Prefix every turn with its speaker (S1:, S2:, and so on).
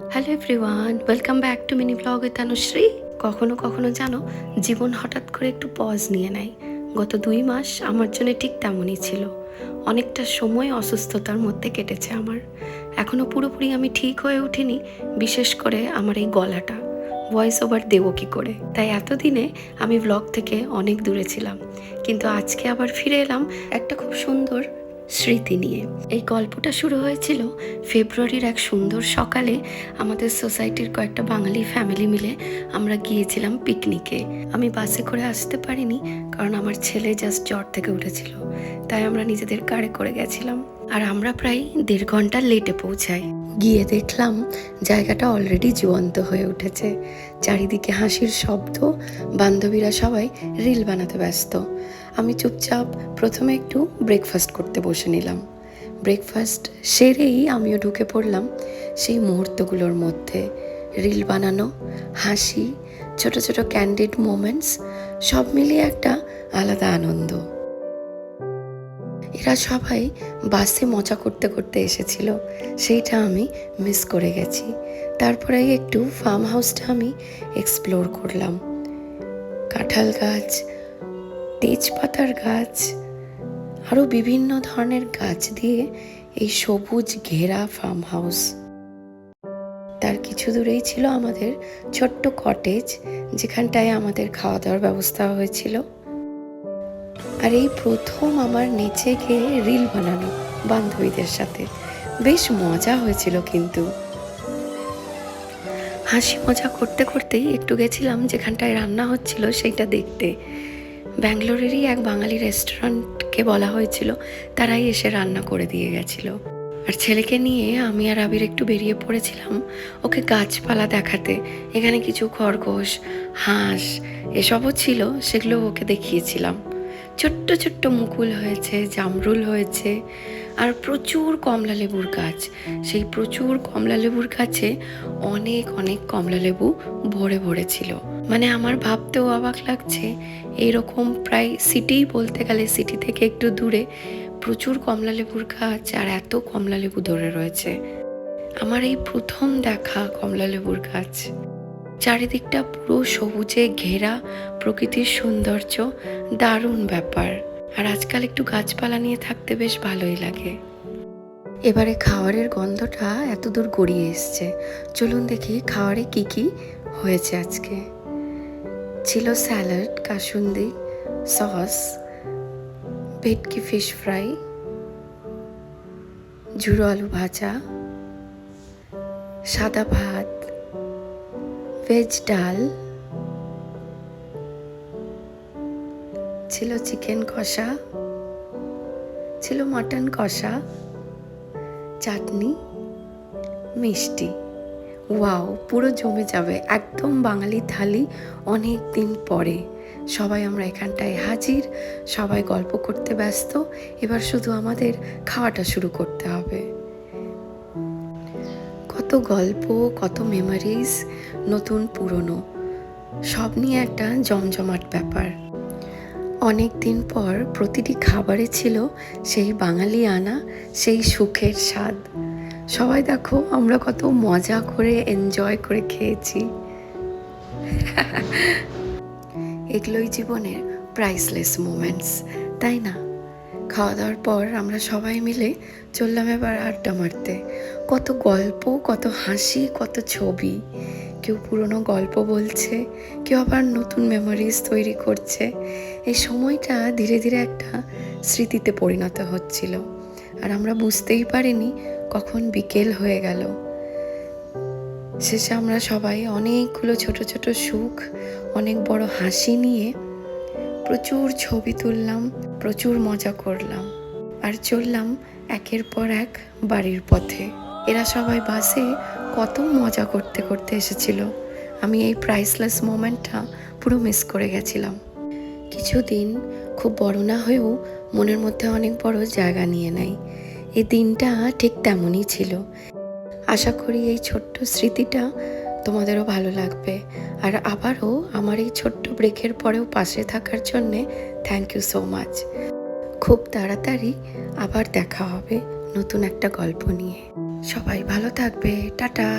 S1: Hello everyone, welcome back to mini blog with Anushree. কখনো কখনো জানো, জীবন হঠাৎ করে একটু পজ নিয়ে নেয়। গত 2 মাস আমার জন্য ঠিক তেমনই ছিল। অনেকটা সময় অসুস্থতার মধ্যে কেটেছে আমার। এখনও পুরোপুরি আমি ঠিক হয়ে উঠিনি, বিশেষ করে আমার এই গলাটা। ভয়েস ওভার দেবো কী করে? তাই এতদিনে আমি ব্লগ থেকে অনেক দূরে ছিলাম, কিন্তু আজকে আবার ফিরে এলাম একটা খুব সুন্দর স্মৃতি নিয়ে। এই গল্পটা শুরু হয়েছিল ফেব্রুয়ারির এক সুন্দর সকালে। আমাদের সোসাইটির কয়েকটা বাঙালি ফ্যামিলি মিলে আমরা গিয়েছিলাম পিকনিকে। আমি বাসে করে আসতে পারিনি, কারণ আমার ছেলে জাস্ট জ্বর থেকে উঠেছিল, তাই আমরা নিজেদের কারে করে গেছিলাম। আর আমরা প্রায় 1.5 ঘন্টা লেটে পৌঁছাই। গিয়ে দেখলাম জায়গাটা অলরেডি জীবন্ত হয়ে উঠেছে। চারিদিকে হাসির শব্দ, বান্ধবীরা সবাই রিল বানাতে ব্যস্ত। আমি চুপচাপ প্রথমে একটু ব্রেকফাস্ট করতে বসে নিলাম। ব্রেকফাস্ট সেরেই আমিও ঢুকে পড়লাম সেই মুহূর্তগুলোর মধ্যে। রিল বানানো, হাসি, ছোট ছোট ক্যান্ডিড মোমেন্টস, সব মিলিয়ে একটা আলাদা আনন্দ। এরা সবাই বাসে মজা করতে করতে এসেছিল, সেইটা আমি মিস করে গেছি। তারপরে একটু ফার্ম হাউসটা আমি এক্সপ্লোর করলাম। কাঁঠাল গাছ, তেজপাতার গাছ, আরও বিভিন্ন ধরনের গাছ দিয়ে এই সবুজ ঘেরা ফার্ম হাউস। তার কিছু দূরেই ছিল আমাদের ছোট্ট কটেজ, যেখানটায় আমাদের খাওয়া দাওয়ার ব্যবস্থা হয়েছিল। আর এই প্রথম আমার নেচে গিয়ে রিল বানানো বান্ধবীদের সাথে, বেশ মজা হয়েছিল। কিন্তু হাসি মজা করতে করতেই একটু গেছিলাম যেখানটায় রান্না হচ্ছিল সেইটা দেখতে। ব্যাঙ্গালোরেরই এক বাঙালি রেস্টুরেন্টকে বলা হয়েছিল, তারাই এসে রান্না করে দিয়ে গেছিল। আর ছেলেকে নিয়ে আমি আর আবির একটু বেরিয়ে পড়েছিলাম ওকে গাছপালা দেখাতে। এখানে কিছু খরগোশ, হাঁস এসবও ছিল, সেগুলো ওকে দেখিয়েছিলাম। ছোট্ট ছোট্ট মুকুল হয়েছে, জামরুল হয়েছে, আর প্রচুর কমলা লেবুর গাছ। সেই প্রচুর কমলা লেবুর গাছে অনেক অনেক কমলা লেবু ভরে ভরে ছিল। মানে আমার ভাবতেও অবাক লাগছে, এইরকম প্রায় সিটিই বলতে গেলে, সিটি থেকে একটু দূরে প্রচুর কমলা লেবুর গাছ, আর এত কমলা লেবু ধরে রয়েছে। আমার এই প্রথম দেখা কমলা লেবুর গাছ। চারিদিকটা পুরো সবুজে ঘেরা, প্রকৃতির সৌন্দর্য, দারুণ ব্যাপার। আর আজকাল একটু গাছপালা নিয়ে থাকতে বেশ ভালোই লাগে। এবারে খাবারের গন্ধটা এত দূর গড়িয়ে এসছে। চলুন দেখি খাবারে কি কি হয়েছে আজকে। ছিল স্যালাড, কাসুন্দি, সস, ভেটকি ফিশ ফ্রাই, ঝুড়ো আলু ভাজা, সাদা ভাত, ভেজ ডাল, ছিল চিকেন কষা, ছিল মাটন কষা, চাটনি, মিষ্টি। ওয়াও, পুরো জমে যাবে, একদম বাঙালি থালি। অনেক দিন পরে সবাই আমরা এখানটায় হাজির, সবাই গল্প করতে ব্যস্ত। এবার শুধু আমাদের খাওয়াটা শুরু করতে হবে। কত গল্প, কত মেমোরিজ, নতুন পুরনো, সব নিয়ে একটা জমজমাট ব্যাপার। অনেক দিন পর প্রতিটি খাবারে ছিল সেই বাঙালি আনা, সেই সুখের স্বাদ। সবাই দেখো আমরা কত মজা করে এনজয় করে খেয়েছি। এগুলোই জীবনের প্রাইসলেস মোমেন্টস, তাই না? খাওয়া দাওয়ার পর আমরা সবাই মিলে চললাম এবার আড্ডা মারতে। কত গল্প, কত হাসি, কত ছবি। কেউ পুরনো গল্প বলছে, কেউ আবার নতুন মেমোরিজ তৈরি করছে। এই সময়টা ধীরে ধীরে একটা স্মৃতিতে পরিণত হচ্ছিল, আর আমরা বুঝতেই পারিনি কখন বিকেল হয়ে গেল। শেষে আমরা সবাই অনেকগুলো ছোট ছোট সুখ, অনেক বড় হাসি নিয়ে প্রচুর ছবি তুললাম, প্রচুর মজা করলাম, আর চললাম একের পর এক বাড়ির পথে। এরা সবাই বাসে কত মজা করতে করতে এসেছিল। আমি এই প্রাইসলেস মোমেন্টটা পুরো মিস করে গেছিলাম। কিছুদিন খুব বড় না হয়েও মনের মধ্যে অনেক বড় জায়গা নিয়ে নেয়। এই দিনটা ঠিক তেমনই ছিল। আশা করি এই ছোট্ট স্মৃতিটা তোমাদেরও ভালো লাগবে। আর আবারও আমার এই ছোট্ট ব্রেকের পরেও পাশে থাকার জন্যে থ্যাংক ইউ সো মাচ। খুব তাড়াতাড়ি আবার দেখা হবে নতুন একটা গল্প নিয়ে। সবাই ভালো থাকবে, টাটা।